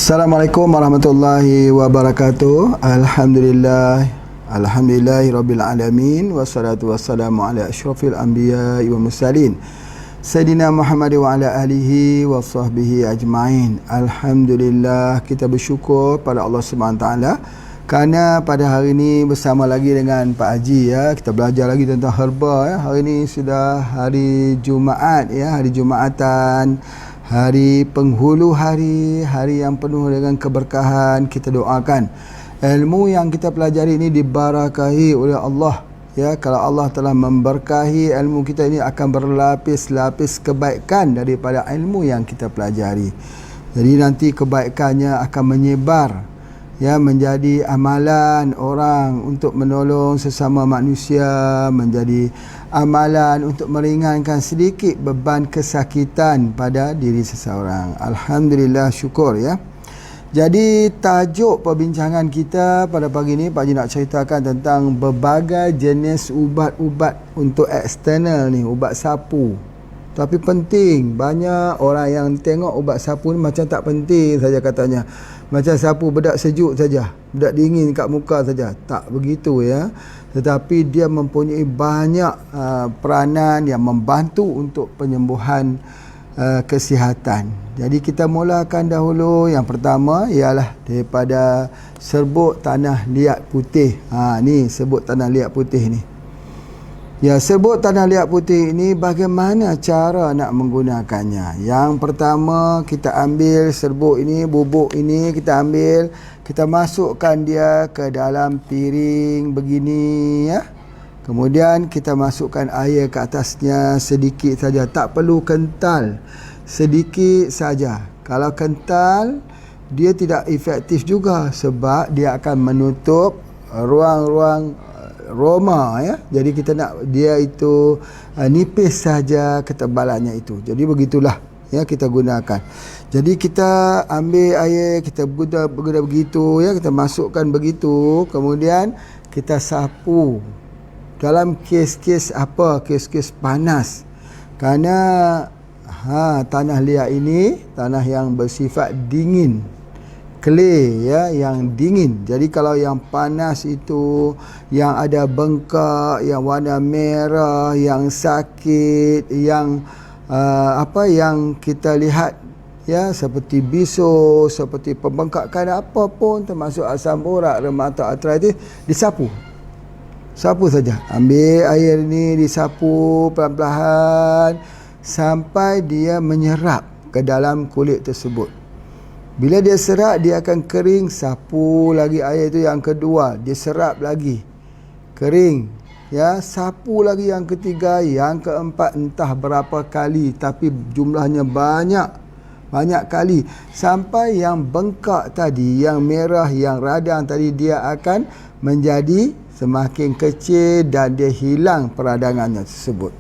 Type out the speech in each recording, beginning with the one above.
Assalamualaikum warahmatullahi wabarakatuh. Alhamdulillahirabbil alamin wassalatu wassalamu ala asyrafil anbiya'i wal mursalin Sayyidina Muhammad wa ala alihi wa sahbihi ajma'in. Alhamdulillah, kita bersyukur pada Allah SWT kerana pada hari ini bersama lagi dengan Pak Haji ya, kita belajar lagi tentang herba ya. Hari ini sudah hari Jumaat ya, hari Jumaatan, hari penghulu hari, hari yang penuh dengan keberkahan. Kita doakan ilmu yang kita pelajari ini dibarakahi oleh Allah ya. Kalau Allah telah memberkahi ilmu kita ini, akan berlapis-lapis kebaikan daripada ilmu yang kita pelajari. Jadi nanti kebaikannya akan menyebar ya, menjadi amalan orang untuk menolong sesama manusia, menjadi amalan untuk meringankan sedikit beban kesakitan pada diri seseorang. Alhamdulillah, syukur ya. Jadi tajuk perbincangan kita pada pagi ini, Pak Haji nak ceritakan tentang berbagai jenis ubat-ubat untuk eksternal ni, ubat sapu. Tapi penting, banyak orang yang tengok ubat sapu ni macam tak penting saja katanya. Macam sapu bedak sejuk saja, bedak dingin kat muka saja. Tak begitu ya. Tetapi dia mempunyai banyak peranan yang membantu untuk penyembuhan kesihatan. Jadi kita mulakan dahulu. Yang pertama ialah daripada serbuk tanah liat putih. Ni serbuk tanah liat putih ni. Ya, serbuk tanah liat putih ini bagaimana cara nak menggunakannya? Yang pertama, kita ambil serbuk ini, bubuk ini kita ambil, kita masukkan dia ke dalam piring begini ya. Kemudian kita masukkan air ke atasnya sedikit saja, tak perlu kental, sedikit saja. Kalau kental, dia tidak efektif juga sebab dia akan menutup ruang-ruang roma ya. Jadi kita nak dia itu nipis saja ketebalannya itu. Jadi begitulah ya kita gunakan. Jadi kita ambil air, kita guna begitu ya, kita masukkan begitu, kemudian kita sapu dalam kes-kes apa? Kes-kes panas. Kerana tanah liat ini tanah yang bersifat dingin, clay ya, yang dingin. Jadi kalau yang panas itu, yang ada bengkak, yang warna merah, yang sakit, yang yang kita lihat ya, seperti bisul, seperti pembengkakan apa pun, termasuk asam urat, rheumatoid arthritis, disapu. Sapu saja. Ambil air ni, disapu perlahan-lahan sampai dia menyerap ke dalam kulit tersebut. Bila dia serap, dia akan kering, sapu lagi air itu yang kedua, dia serap lagi, kering ya, sapu lagi yang ketiga, yang keempat, entah berapa kali, tapi jumlahnya banyak kali, sampai yang bengkak tadi, yang merah, yang radang tadi, dia akan menjadi semakin kecil dan dia hilang peradangannya tersebut.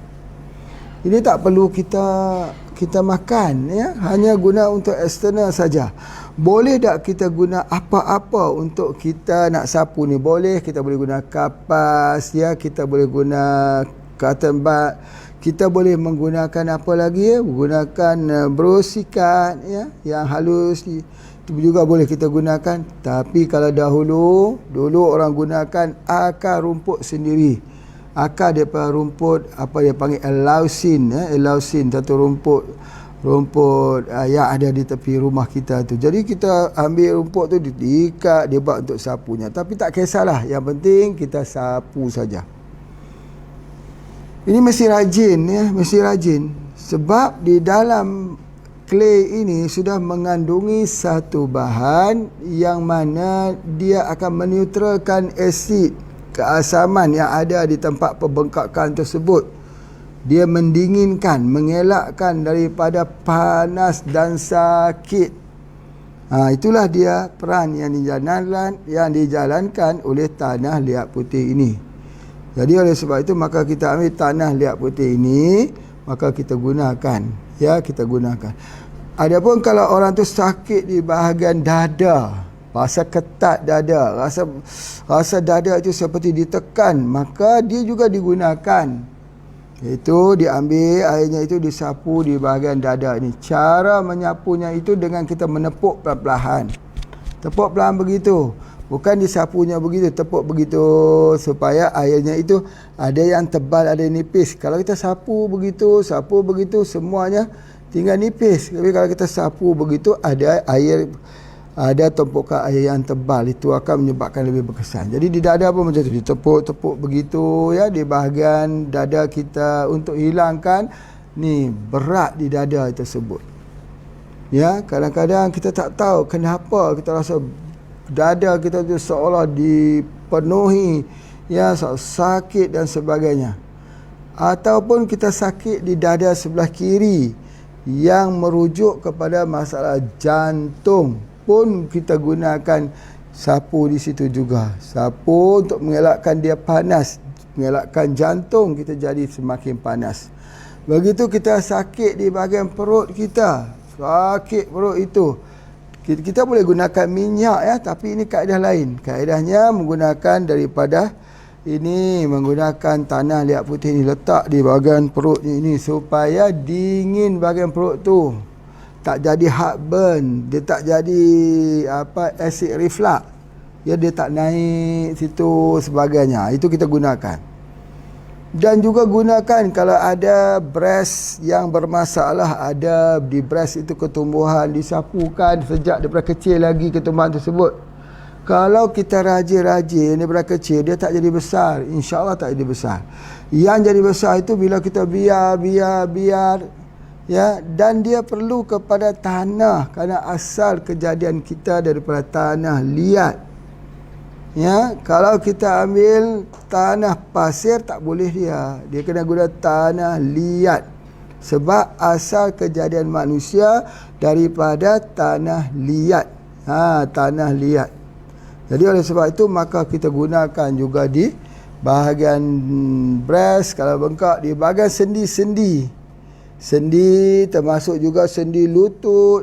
Ini tak perlu kita makan ya, hanya guna untuk eksternal saja. Boleh tak kita guna apa-apa untuk kita nak sapu ni? Boleh, kita boleh guna kapas ya, kita boleh guna cotton bud, kita boleh menggunakan apa lagi ya, menggunakan bros sikat ya, yang halus itu juga boleh kita gunakan. Tapi kalau dulu orang gunakan akar rumput sendiri, akar daripada rumput apa dia panggil elausin ya, elausin, satu rumput yang ada di tepi rumah kita tu. Jadi kita ambil rumput tu, diikat, dia buat untuk sapunya. Tapi tak kisahlah, yang penting kita sapu saja. Ini mesti rajin ya, mesti rajin. Sebab di dalam clay ini sudah mengandungi satu bahan yang mana dia akan meneutralkan asid keasaman yang ada di tempat pembengkakan tersebut. Dia mendinginkan, mengelakkan daripada panas dan sakit. Itulah dia peran yang dijalankan oleh tanah liat putih ini. Jadi oleh sebab itu, maka kita ambil tanah liat putih ini, maka kita gunakan ya, kita gunakan. Adapun kalau orang tu sakit di bahagian dada, rasa ketat dada, rasa dada itu seperti ditekan, maka dia juga digunakan. Itu diambil airnya itu disapu di bahagian dada ni. Cara menyapunya itu dengan kita menepuk perlahan-lahan. Tepuk perlahan begitu. Bukan disapunya begitu, tepuk begitu supaya airnya itu ada yang tebal, ada yang nipis. Kalau kita sapu begitu semuanya tinggal nipis. Tapi kalau kita sapu begitu ada air, ada tumpukan air yang tebal, itu akan menyebabkan lebih berkesan. Jadi di dada pun macam tu, ditepuk-tepuk begitu ya di bahagian dada kita untuk hilangkan ni berat di dada tersebut. Ya, kadang-kadang kita tak tahu kenapa kita rasa dada kita tu seolah dipenuhi ya sakit dan sebagainya. Ataupun kita sakit di dada sebelah kiri yang merujuk kepada masalah jantung, pun kita gunakan sapu di situ juga. Sapu untuk mengelakkan dia panas, mengelakkan jantung kita jadi semakin panas. Begitu kita sakit di bahagian perut kita, sakit perut itu, kita boleh gunakan minyak ya, tapi ini kaedah lain. Kaedahnya menggunakan daripada ini, menggunakan tanah liat putih ni, letak di bahagian perut ini supaya dingin bahagian perut tu. Tak jadi heartburn, dia tak jadi acid reflux. Ya, dia tak naik situ sebagainya. Itu kita gunakan. Dan juga gunakan kalau ada breast yang bermasalah, ada di breast itu ketumbuhan, disapukan sejak daripada kecil lagi ketumbuhan tersebut. Kalau kita rajin-rajin daripada kecil, dia tak jadi besar. InsyaAllah tak jadi besar. Yang jadi besar itu bila kita biar ya, dan dia perlu kepada tanah, kerana asal kejadian kita daripada tanah liat. Ya, kalau kita ambil tanah pasir tak boleh dia kena guna tanah liat, sebab asal kejadian manusia daripada tanah liat. Tanah liat. Jadi oleh sebab itu maka kita gunakan juga di bahagian breast, kalau bengkak di bahagian sendi-sendi. Sendi termasuk juga sendi lutut.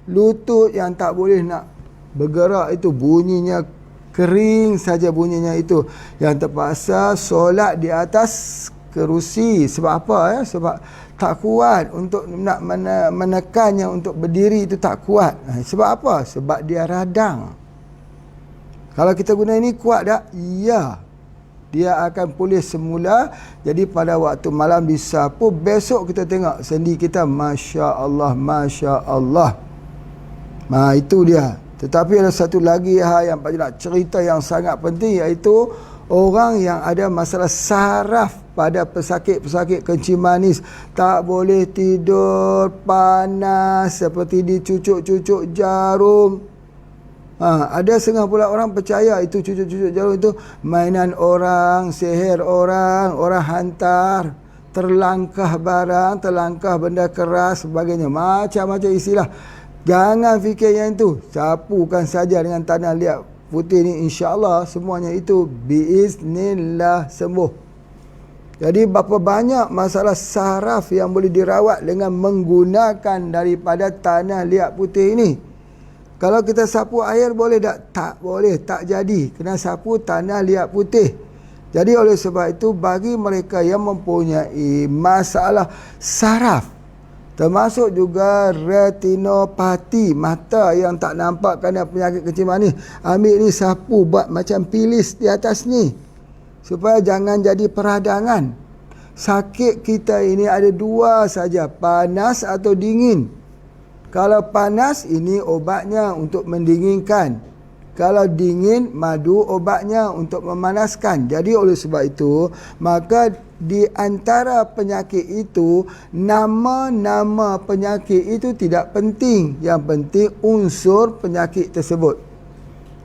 Lutut yang tak boleh nak bergerak itu, bunyinya kering saja bunyinya itu, yang terpaksa solat di atas kerusi. Sebab apa ya? Sebab tak kuat untuk nak menekannya untuk berdiri, itu tak kuat. Sebab apa? Sebab dia radang. Kalau kita guna ini kuat tak? Ya, dia akan pulih semula. Jadi pada waktu malam disapu, besok kita tengok sendi kita, Masya Allah, Masya Allah. Itu dia. Tetapi ada satu lagi yang Pak Haji nak cerita yang sangat penting, iaitu orang yang ada masalah saraf pada pesakit-pesakit kencing manis. Tak boleh tidur, panas seperti dicucuk-cucuk jarum. Ada setengah pula orang percaya itu cucuk-cucuk jarum itu mainan orang, sihir orang, orang hantar, terlangkah barang, terlangkah benda keras sebagainya. Macam-macam istilah. Jangan fikir yang itu. Sapukan saja dengan tanah liat putih ni, insya-Allah semuanya itu biiznillah sembuh. Jadi berapa banyak masalah saraf yang boleh dirawat dengan menggunakan daripada tanah liat putih ini. Kalau kita sapu air boleh tak? Tak boleh, tak jadi. Kena sapu tanah liat putih. Jadi oleh sebab itu bagi mereka yang mempunyai masalah saraf, termasuk juga retinopati, mata yang tak nampak kerana penyakit kencing manis, ambil ni sapu, buat macam pilis di atas ni, supaya jangan jadi peradangan. Sakit kita ini ada dua saja, panas atau dingin. Kalau panas, ini obatnya untuk mendinginkan. Kalau dingin, madu obatnya untuk memanaskan. Jadi oleh sebab itu, maka di antara penyakit itu, nama-nama penyakit itu tidak penting. Yang penting unsur penyakit tersebut.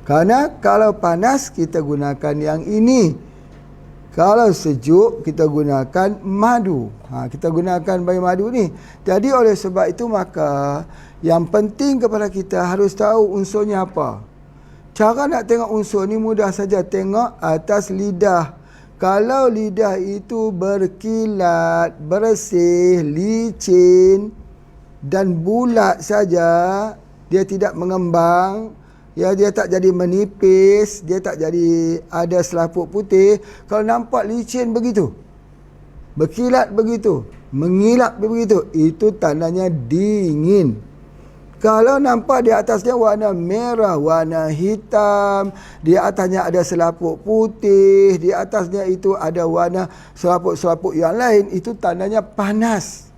Kerana kalau panas, kita gunakan yang ini. Kalau sejuk, kita gunakan madu. Kita gunakan bayi madu ni. Jadi oleh sebab itu, maka yang penting kepada kita harus tahu unsurnya apa. Cara nak tengok unsur ni mudah saja. Tengok atas lidah. Kalau lidah itu berkilat, bersih, licin dan bulat saja, dia tidak mengembang, ya, dia tak jadi menipis, dia tak jadi ada selaput putih. Kalau nampak licin begitu, berkilat begitu, mengilap begitu, itu tandanya dingin. Kalau nampak di atasnya warna merah, warna hitam, di atasnya ada selaput putih, di atasnya itu ada warna selaput-selaput yang lain, itu tandanya panas.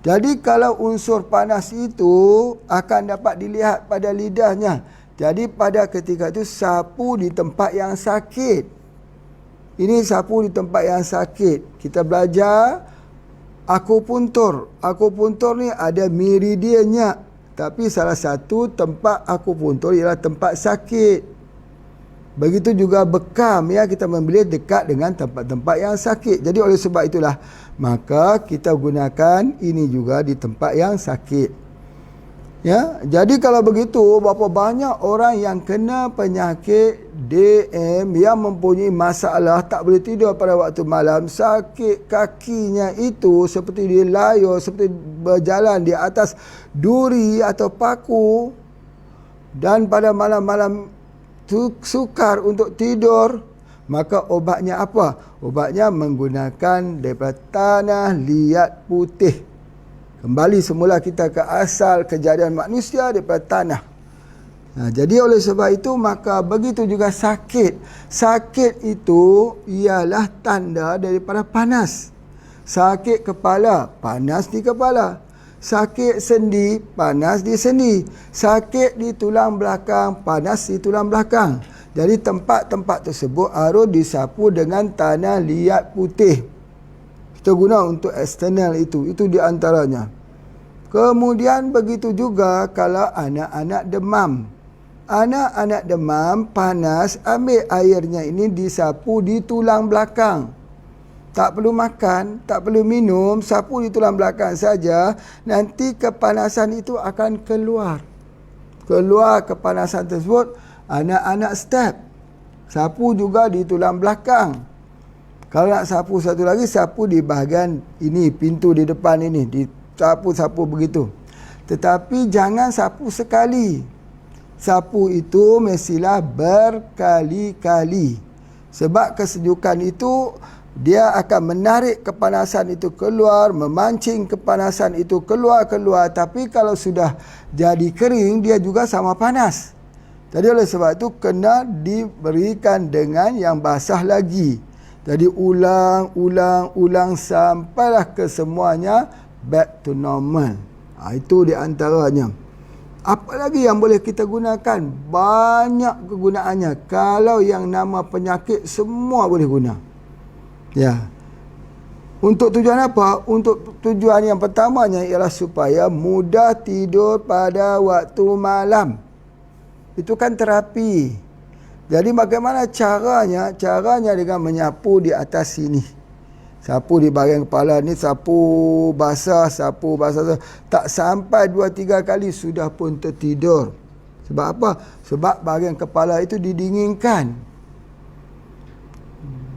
Jadi kalau unsur panas itu akan dapat dilihat pada lidahnya. Jadi pada ketika itu sapu di tempat yang sakit. Ini sapu di tempat yang sakit. Kita belajar akupuntur. Akupuntur ni ada meridiannya. Tapi salah satu tempat akupuntur ialah tempat sakit. Begitu juga bekam, ya, kita membeli dekat dengan tempat-tempat yang sakit. Jadi oleh sebab itulah maka kita gunakan ini juga di tempat yang sakit. Ya, jadi kalau begitu, berapa banyak orang yang kena penyakit DM yang mempunyai masalah tak boleh tidur pada waktu malam, sakit kakinya itu seperti dia layar, seperti berjalan di atas duri atau paku, dan pada malam-malam sukar untuk tidur, maka obatnya apa? Obatnya menggunakan daripada tanah liat putih. Kembali semula kita ke asal kejadian manusia daripada tanah. Jadi oleh sebab itu maka begitu juga sakit. Sakit itu ialah tanda daripada panas. Sakit kepala, panas di kepala. Sakit sendi, panas di sendi. Sakit di tulang belakang, panas di tulang belakang. Jadi tempat-tempat tersebut harus disapu dengan tanah liat putih. Kita guna untuk eksternal itu di antaranya. Kemudian begitu juga kalau anak-anak demam. Anak-anak demam panas, ambil airnya ini disapu di tulang belakang. Tak perlu makan, tak perlu minum, sapu di tulang belakang saja, nanti kepanasan itu akan keluar. Keluar kepanasan tersebut, anak-anak step. Sapu juga di tulang belakang. Kalau nak sapu satu lagi, sapu di bahagian ini, pintu di depan ini, disapu-sapu begitu. Tetapi jangan sapu sekali. Sapu itu mestilah berkali-kali. Sebab kesejukan itu, dia akan menarik kepanasan itu keluar, memancing kepanasan itu keluar. Tapi kalau sudah jadi kering, dia juga sama panas. Jadi oleh sebab itu, kena diberikan dengan yang basah lagi. Jadi ulang sampailah kesemuanya back to normal. Itu di antaranya. Apa lagi yang boleh kita gunakan? Banyak kegunaannya. Kalau yang nama penyakit semua boleh guna. Ya. Untuk tujuan apa? Untuk tujuan yang pertamanya ialah supaya mudah tidur pada waktu malam. Itu kan terapi. Jadi bagaimana caranya? Caranya dengan menyapu di atas sini. Sapu di bahagian kepala ni, sapu basah. Tak sampai 2-3 kali sudah pun tertidur. Sebab apa? Sebab bahagian kepala itu didinginkan.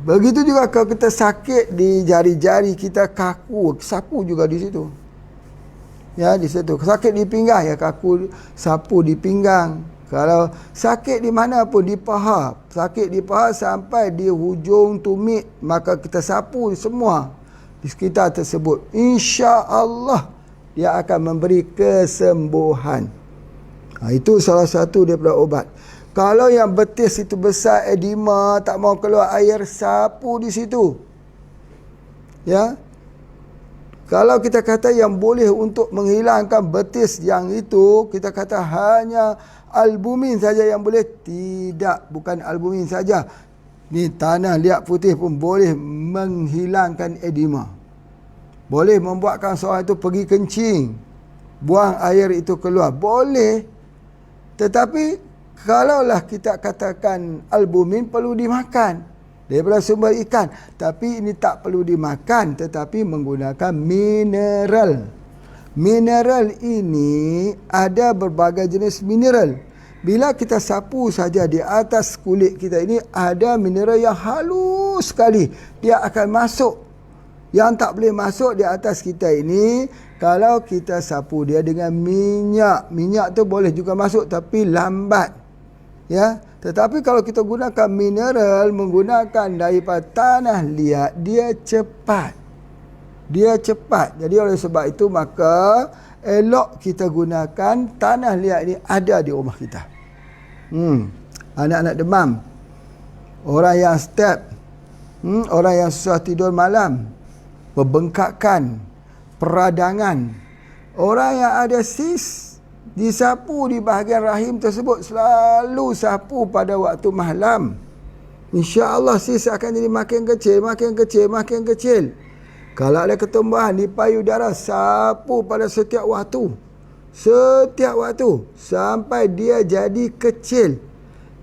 Begitu juga kalau kita sakit di jari-jari kita kaku, sapu juga di situ. Ya, di situ. Sakit di pinggang, ya kaku, sapu di pinggang. Kalau sakit di mana pun, di paha, sakit di paha sampai di hujung tumit, maka kita sapu semua di sekitar tersebut. InsyaAllah dia akan memberi kesembuhan. Itu salah satu daripada obat. Kalau yang betis itu besar, edema, tak mau keluar air, sapu di situ. Ya. Kalau kita kata yang boleh untuk menghilangkan betis yang itu, kita kata hanya albumin saja yang boleh. Tidak, bukan albumin saja. Ni tanah liat putih pun boleh menghilangkan edema. Boleh membuatkan seorang itu pergi kencing, buang air itu keluar. Boleh. Tetapi kalaulah kita katakan albumin perlu dimakan daripada sumber ikan, tapi ini tak perlu dimakan, tetapi menggunakan mineral. Mineral ini ada berbagai jenis mineral. Bila kita sapu saja di atas kulit kita ini, ada mineral yang halus sekali. Dia akan masuk. Yang tak boleh masuk di atas kita ini, kalau kita sapu dia dengan minyak. Minyak tu boleh juga masuk tapi lambat. Ya, Tetapi kalau kita gunakan mineral, menggunakan daripada tanah liat, dia cepat. Dia cepat. Jadi oleh sebab itu maka elok kita gunakan tanah liat ini ada di rumah kita. Anak-anak demam, orang yang step, orang yang susah tidur malam, pembengkakan, peradangan, orang yang ada sis, disapu di bahagian rahim tersebut, selalu sapu pada waktu malam. InsyaAllah sis akan jadi makin kecil, makin kecil, makin kecil. Kalau ada ketumbuhan di payudara, sapu pada setiap waktu. Setiap waktu. Sampai dia jadi kecil.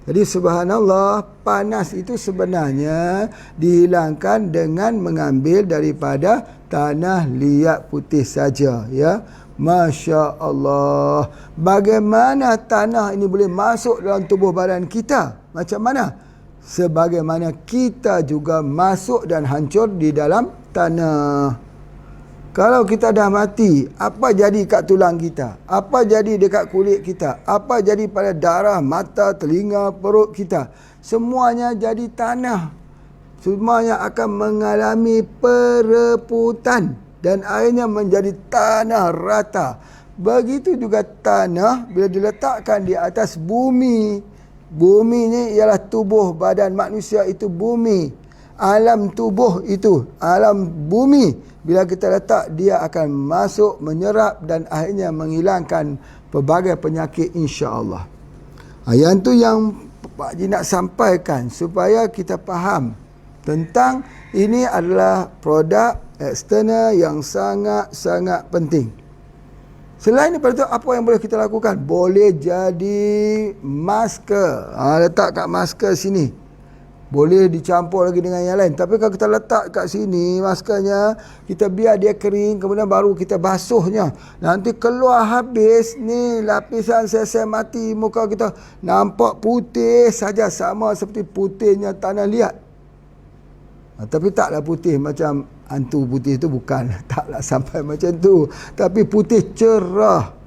Jadi subhanallah, panas itu sebenarnya dihilangkan dengan mengambil daripada tanah liat putih saja. Ya, Masya Allah. Bagaimana tanah ini boleh masuk dalam tubuh badan kita? Macam mana? Sebagaimana kita juga masuk dan hancur di dalam tanah. Kalau kita dah mati, apa jadi kat tulang kita? Apa jadi dekat kulit kita? Apa jadi pada darah, mata, telinga, perut kita? Semuanya jadi tanah. Semuanya akan mengalami pereputan dan akhirnya menjadi tanah rata. Begitu juga tanah bila diletakkan di atas bumi. Bumi ni ialah tubuh badan manusia, itu bumi. Alam tubuh itu, alam bumi, bila kita letak, dia akan masuk, menyerap dan akhirnya menghilangkan pelbagai penyakit, insya-Allah. Yang tu yang Pak Haji nak sampaikan supaya kita faham tentang ini adalah produk eksternal yang sangat-sangat penting. Selain daripada itu, apa yang boleh kita lakukan? Boleh jadi masker. Letak kat masker sini. Boleh dicampur lagi dengan yang lain. Tapi kalau kita letak kat sini maskernya, kita biar dia kering, kemudian baru kita basuhnya. Nanti keluar habis ni lapisan sel-sel mati muka kita, nampak putih saja, sama seperti putihnya tanah liat. Tapi taklah putih macam hantu putih tu, bukan. Taklah sampai macam tu. Tapi putih cerah.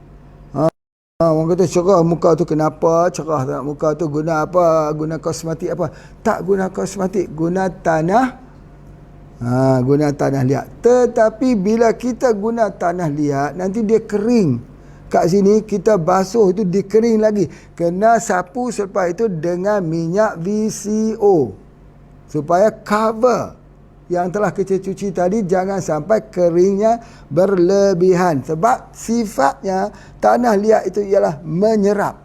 Orang kata cerah muka tu, kenapa cerah tak muka tu? Guna apa? Guna kosmetik apa? Tak guna kosmetik, guna tanah. Guna tanah liat. Tetapi bila kita guna tanah liat, nanti dia kering. Kat sini kita basuh itu dikering lagi. Kena sapu selepas itu dengan minyak VCO. Supaya cover yang telah kita cuci tadi jangan sampai keringnya berlebihan. Sebab sifatnya tanah liat itu ialah menyerap.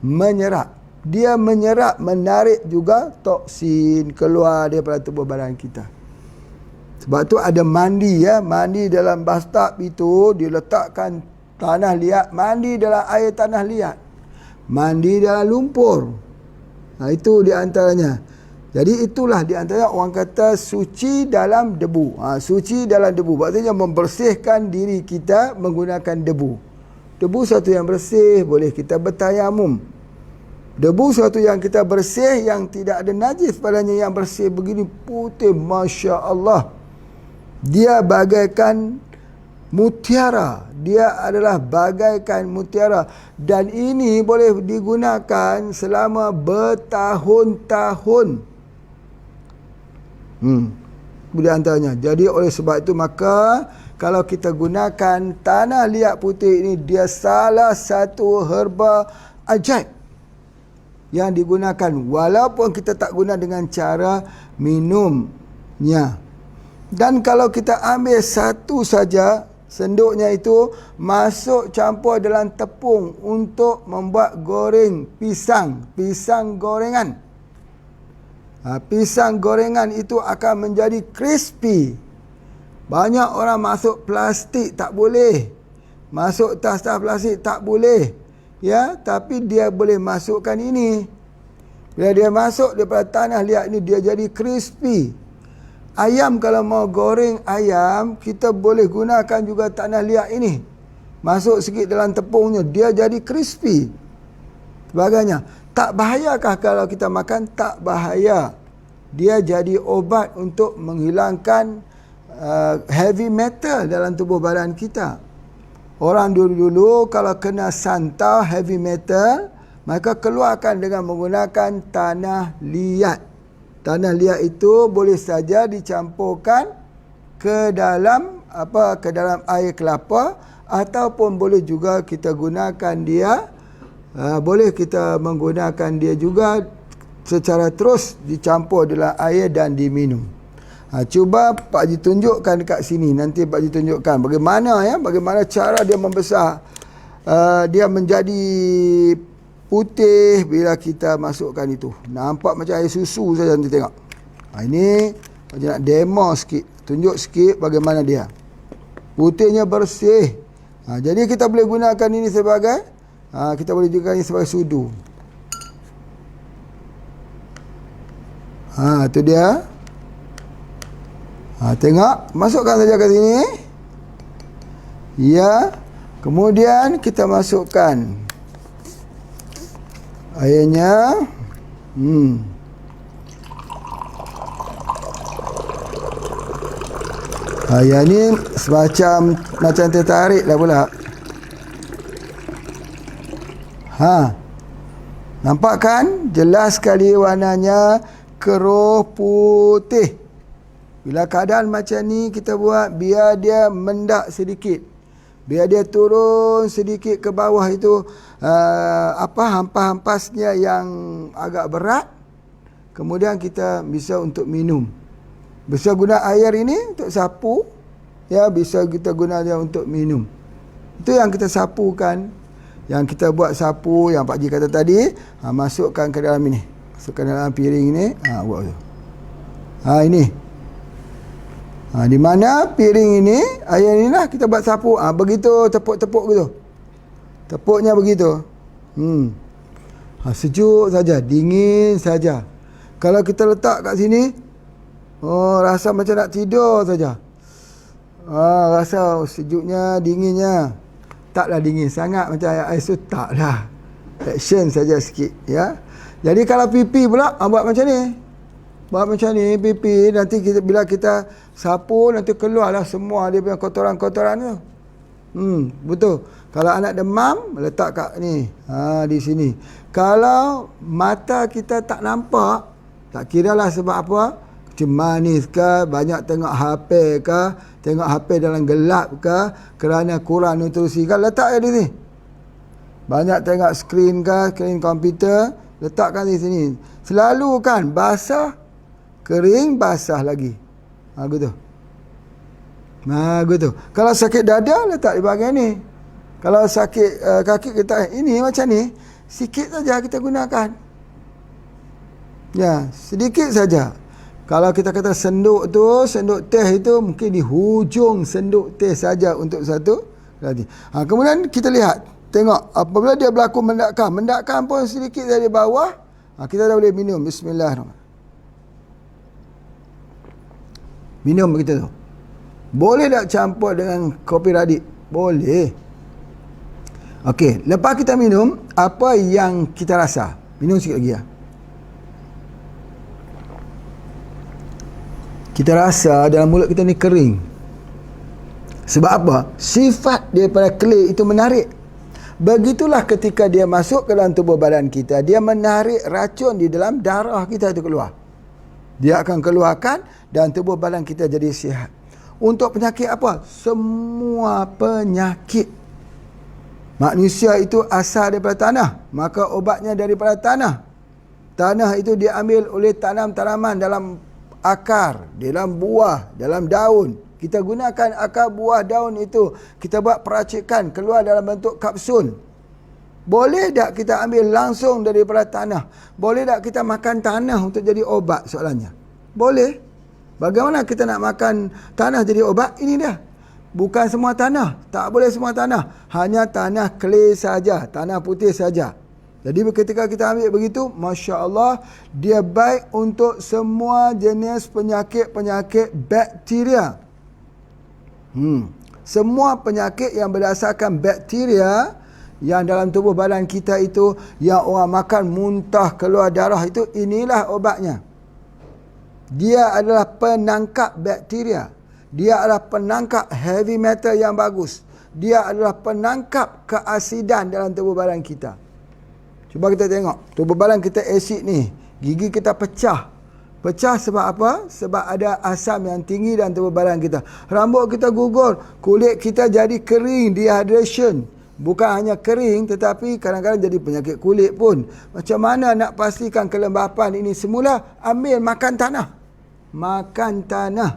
Menyerap. Dia menyerap, menarik juga toksin keluar daripada tubuh badan kita. Sebab tu ada mandi ya. Mandi dalam bathtub itu diletakkan tanah liat. Mandi dalam air tanah liat. Mandi dalam lumpur. Itu di antaranya. Jadi itulah di antara orang kata suci dalam debu. Suci dalam debu. Maksudnya membersihkan diri kita menggunakan debu. Debu satu yang bersih, boleh kita bertayamum. Debu satu yang kita bersih, yang tidak ada najis padanya, yang bersih begini putih, Masya Allah. Dia bagaikan mutiara. Dia adalah bagaikan mutiara. Dan ini boleh digunakan selama bertahun-tahun. Di antaranya. Jadi oleh sebab itu maka kalau kita gunakan tanah liat putih ini, dia salah satu herba ajaib yang digunakan walaupun kita tak guna dengan cara minumnya. Dan kalau kita ambil satu saja, senduknya itu masuk campur dalam tepung untuk membuat goreng pisang gorengan. Pisang gorengan itu akan menjadi crispy. Banyak orang masuk plastik tak boleh. Masuk tas-tas plastik tak boleh. Ya, tapi dia boleh masukkan ini. Bila dia masuk daripada tanah liat ini, dia jadi crispy. Ayam kalau mau goreng ayam, kita boleh gunakan juga tanah liat ini. Masuk sikit dalam tepungnya, dia jadi crispy. Sebagainya. Tak bahayakah kalau kita makan? Tak bahaya. Dia jadi obat untuk menghilangkan heavy metal dalam tubuh badan kita. Orang dulu-dulu kalau kena santau heavy metal, maka keluarkan dengan menggunakan tanah liat. Tanah liat itu boleh saja dicampurkan ke dalam air kelapa, ataupun boleh juga kita gunakan dia, boleh kita menggunakan dia juga secara terus dicampur dalam air dan diminum. Cuba Pak Haji tunjukkan dekat sini. Nanti Pak Haji tunjukkan bagaimana cara dia membesar. Dia menjadi putih bila kita masukkan itu. Nampak macam air susu saja, nanti tengok. Ini Pak Haji nak demo sikit, tunjuk sikit bagaimana dia. Putihnya bersih. Jadi kita boleh gunakan ini sebagai kita boleh juga ini sebagai sudu. Itu dia. Tengok, masukkan saja ke sini. Ya. Kemudian kita masukkan airnya. Yang ni macam tertarik lah pula. Nampak kan? Jelas sekali warnanya keruh putih. Bila keadaan macam ni kita buat, biar dia mendak sedikit, biar dia turun sedikit ke bawah itu, hampas-hampasnya yang agak berat. Kemudian kita bisa untuk minum. Bisa guna air ini untuk sapu, ya, bisa kita guna dia untuk minum. Itu yang kita sapukan, yang kita buat sapu yang Pak Haji kata tadi. Masukkan ke dalam ini, masukkan dalam piring ini. Buat tu. Ini. Di mana piring ini, air ini lah kita buat sapu. Begitu, tepuk-tepuk gitu. Tepuknya begitu. Sejuk saja, dingin saja. Kalau kita letak kat sini, rasa macam nak tidur saja. Rasa sejuknya, dinginnya. Taklah dingin sangat macam air su, taklah. Action saja sikit, ya. Jadi kalau pipi pula, buat macam ni. Buat macam ni, pipi. Nanti bila kita sapu, nanti keluarlah semua dia punya kotoran-kotoran tu. Betul. Kalau anak demam, letak kat ni. Di sini. Kalau mata kita tak nampak, tak kiralah sebab apa, macam manis ke, banyak tengok HP ke, tengok HP dalam gelap ke, kerana kurang nutrisi ke, letak di sini. Banyak tengok skrin ke, skrin komputer, letakkan di sini. Selalu kan basah, kering, basah lagi. Gitu. Gitu. Kalau sakit dada, letak di bahagian ni. Kalau sakit kaki kita, ini macam ni, sikit saja kita gunakan. Ya, sedikit saja. Kalau kita kata senduk tu, senduk teh itu mungkin di hujung senduk teh saja untuk satu kali. Kemudian kita lihat, tengok apabila dia berlaku mendakkan pun sedikit dari bawah, kita dah boleh minum. Bismillahirrahmanirrahim. Minum begitu tu. Boleh tak campur dengan kopi radik? Boleh. Okey, lepas kita minum, apa yang kita rasa? Minum sikit lagi ya. Kita rasa dalam mulut kita ni kering. Sebab apa? Sifat daripada kelih itu menarik. Begitulah ketika dia masuk ke dalam tubuh badan kita, dia menarik racun di dalam darah kita itu keluar. Dia akan keluarkan dan tubuh badan kita jadi sihat. Untuk penyakit apa? Semua penyakit. Manusia itu asal daripada tanah, maka obatnya daripada tanah. Tanah itu diambil oleh tanam-tanaman dalam akar, dalam buah, dalam daun. Kita gunakan akar, buah, daun itu, kita buat peracikan keluar dalam bentuk kapsul. Boleh tak kita ambil langsung daripada tanah? Boleh tak kita makan tanah untuk jadi obat soalannya? Boleh. Bagaimana kita nak makan tanah jadi obat? Ini dia. Bukan semua tanah. Tak boleh semua tanah. Hanya tanah clay saja. Tanah putih saja. Jadi ketika kita ambil begitu, Masya Allah, dia baik untuk semua jenis penyakit-penyakit bakteria. Semua penyakit yang berdasarkan bakteria yang dalam tubuh badan kita itu, yang orang makan muntah keluar darah itu, inilah obatnya. Dia adalah penangkap bakteria. Dia adalah penangkap heavy metal yang bagus. Dia adalah penangkap keasidan dalam tubuh badan kita. Cuba kita tengok, tubuh badan kita asid ni, gigi kita pecah. Pecah sebab apa? Sebab ada asam yang tinggi dalam tubuh badan kita. Rambut kita gugur, kulit kita jadi kering, dehydration. Bukan hanya kering, tetapi kadang-kadang jadi penyakit kulit pun. Macam mana nak pastikan kelembapan ini semula? Ambil makan tanah. Makan tanah.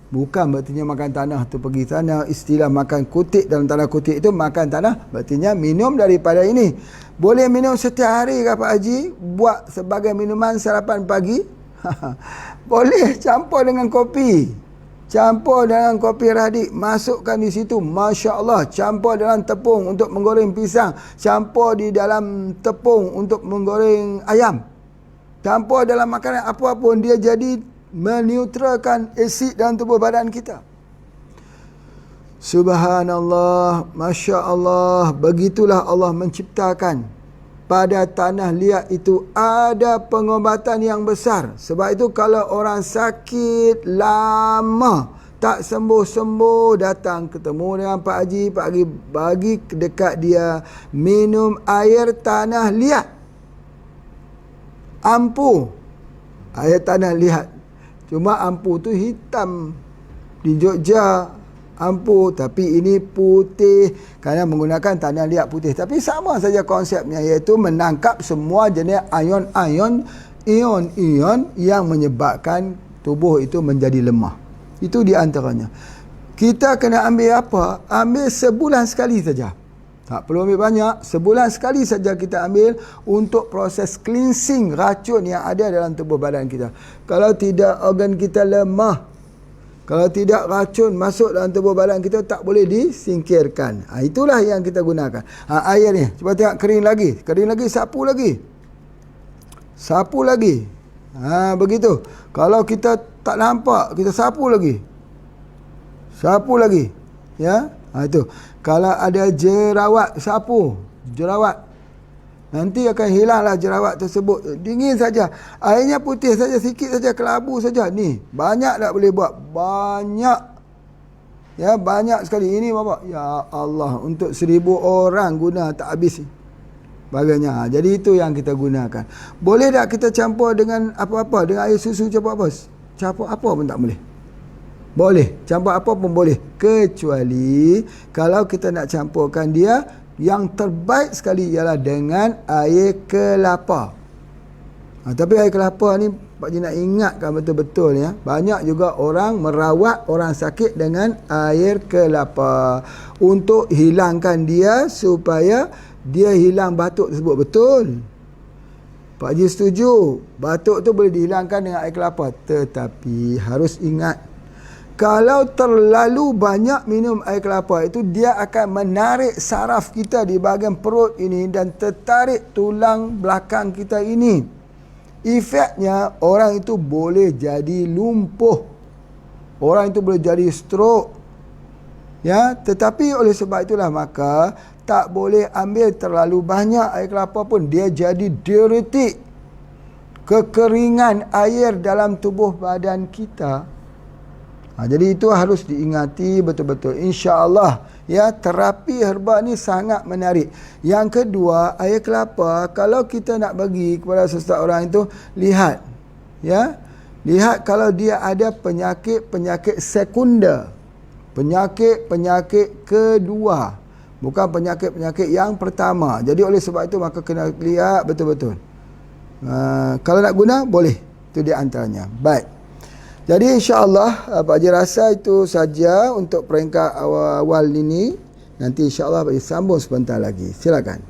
Bukan berartinya makan tanah tu pergi sana. Istilah makan kutik dalam tanah kutik itu makan tanah. Berartinya minum daripada ini. Boleh minum setiap hari ke Pak Haji? Buat sebagai minuman sarapan pagi? Boleh campur dengan kopi. Campur dengan kopi radik. Masukkan di situ. Masya Allah. Campur dalam tepung untuk menggoreng pisang. Campur di dalam tepung untuk menggoreng ayam. Campur dalam makanan apa-apa, dia jadi meneutralkan asid dalam tubuh badan kita. Subhanallah, Masya Allah. Begitulah Allah menciptakan. Pada tanah liat itu ada pengobatan yang besar. Sebab itu kalau orang sakit lama tak sembuh-sembuh, datang ketemu dengan Pak Haji. Pak Haji bagi dekat dia minum air tanah liat. Ampu air tanah liat. Cuma ampu tu hitam. Di Jogja ampu, tapi ini putih kerana menggunakan tanah liat putih. Tapi sama saja konsepnya, iaitu menangkap semua jenis ion-ion yang menyebabkan tubuh itu menjadi lemah. Itu di antaranya. Kita kena ambil apa? Ambil sebulan sekali saja. Tak perlu ambil banyak. Sebulan sekali saja kita ambil untuk proses cleansing racun yang ada dalam tubuh badan kita. Kalau tidak, organ kita lemah. Kalau tidak, racun masuk dalam tubuh badan kita tak boleh disingkirkan. Itulah yang kita gunakan. Air ni, cuba tengok kering lagi. Kering lagi, sapu lagi. Sapu lagi. Begitu. Kalau kita tak nampak, kita sapu lagi. Sapu lagi. Ya. Itu. Kalau ada jerawat, sapu. Jerawat. Nanti akan hilanglah jerawat tersebut. Dingin saja. Airnya putih saja, sikit saja, kelabu saja. Ni, banyak tak boleh buat? Banyak. Ya, banyak sekali. Ini Bapak. Ya Allah, untuk 1000 orang guna tak habis. Bagainya. Jadi itu yang kita gunakan. Boleh tak kita campur dengan apa-apa? Dengan air susu campur apa? Campur apa pun tak boleh. Boleh. Campur apa pun boleh. Kecuali kalau kita nak campurkan dia, yang terbaik sekali ialah dengan air kelapa. Tapi air kelapa ni Pak Haji nak ingatkan betul-betul ya. Banyak juga orang merawat orang sakit dengan air kelapa untuk hilangkan dia, supaya dia hilang batuk tersebut. Betul. Pak Haji setuju. Batuk tu boleh dihilangkan dengan air kelapa. Tetapi harus ingat, kalau terlalu banyak minum air kelapa itu, dia akan menarik saraf kita di bahagian perut ini dan tertarik tulang belakang kita ini. Efeknya, orang itu boleh jadi lumpuh. Orang itu boleh jadi stroke. Ya, tetapi oleh sebab itulah maka tak boleh ambil terlalu banyak air kelapa pun. Dia jadi diuretik. Kekeringan air dalam tubuh badan kita. Jadi itu harus diingati betul-betul. InsyaAllah ya, terapi herba ni sangat menarik. Yang kedua, air kelapa, kalau kita nak bagi kepada seseorang itu, lihat ya, lihat kalau dia ada penyakit sekunder, penyakit kedua, bukan penyakit yang pertama. Jadi oleh sebab itu maka kena lihat betul-betul. Kalau nak guna boleh. Itu di antaranya. Baik. Jadi insya-Allah Pak Haji rasa itu saja untuk peringkat awal-awal ini. Nanti insya-Allah Pak Haji sambung sebentar lagi. Silakan.